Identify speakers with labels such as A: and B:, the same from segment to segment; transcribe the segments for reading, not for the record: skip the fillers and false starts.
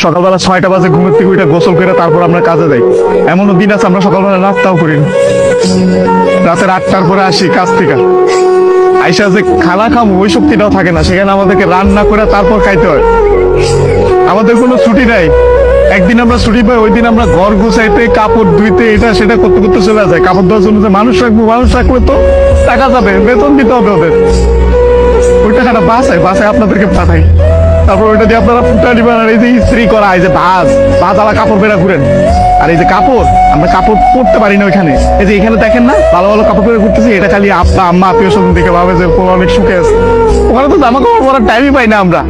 A: সকালবেলা 6টা বাজে ঘুমের থেকে উঠে গোসল করে তারপর আমরা কাজে যাই। এমনও দিন আছে আমরা সকালবেলা নাস্তাও করি না। রাতের 8টার পরে আসি কাজ থেকে, আইসা যে খানা খাবো ওই শক্তিটাও থাকে না, সেখানে আমাদেরকে রান্না করে তারপর খাইতে হয়। আমাদের কোনো ছুটি নাই। একদিন আমরা ছুটি পাই, ওই দিন আমরা ঘর গুছাইতে, কাপড় ধুইতে, এটা সেটা করতে করতে চলে যায়। কাপড় ধোয়ার জন্য যে মানুষ রাখবো, মানুষ রাখলে তো টাকা যাবে, বেতন দিতে হবে ওদের। ওই টাকাটা বাসায় আপনাদেরকে পাঠাই, তারপর ওইটা দিয়ে আপনারা ফুটা দিবেন। আর এই যে ইস্ত্রি করা, এই যে ভাজ আলা কাপড় বেড়া ঘুরেন। আর এই যে কাপড়, আমরা কাপড় পরতে পারি না ওইখানে। এই যে এখানে দেখেন না ভালো ভালো কাপড় পরে ঘুরতেছি, এটা খালি আব্বা আম্মা আত্মীয় স্বজন দেখে ভাবে যে অনেক সুখে আছে। ওখানে তো জামা কাপড় পরার টাইমই পাই না আমরা।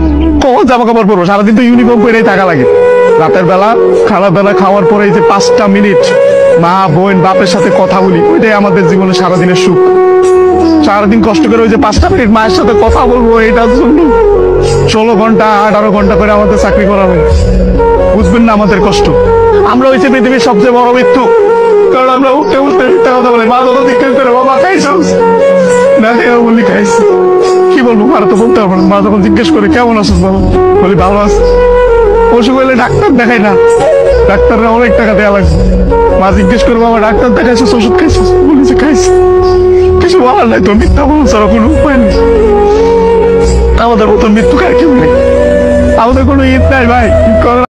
A: কখন জামা কাপড় পরবো? সারাদিন তো ইউনিফর্ম পরেই থাকা লাগে। রাতের বেলা বেলা খাওয়ার পরে এই যে 5টা মিনিট মা বোন বাপের সাথে কথা বলি, ওইটাই আমাদের জীবনে সারাদিনের সুখ। সারাদিন কষ্ট করে ওই যে 5টা মিনিট মায়ের সাথে কথা বলবো, এটার জন্য 16 ঘন্টা 18 ঘন্টা করে আমাদের চাকরি করা হয়। বুঝবেন না আমাদের কষ্ট। আমরা হয়েছে পৃথিবীর সবচেয়ে বড় মৃত্যু, কারণ আমরা উঠতে উঠতে মিথ্যা কথা বলি। মা যত জিজ্ঞেস করে বাবা খাইছো না, বলি খাইছি। কি বলবো, মারা তো বলতে পারবো না। মা যখন জিজ্ঞেস করে কেমন আছিস বাবা, বলি ভালো আছি। অসুখ হইলে ডাক্তার দেখাই না, ডাক্তাররা অনেক টাকা দেওয়া লাগছে। মা জিজ্ঞেস করে বাবা ডাক্তার দেখাইছিস, ওষুধ খাইছিস? বলি যে খাইছি। কিছু বলার নাই তো, মিথ্যা বলো ছাড়া কোনো উপায় নেই। আমাদের মতো মৃত্যু কার কেউ নেই, আমাদের কোনো ঈদ নাই ভাই।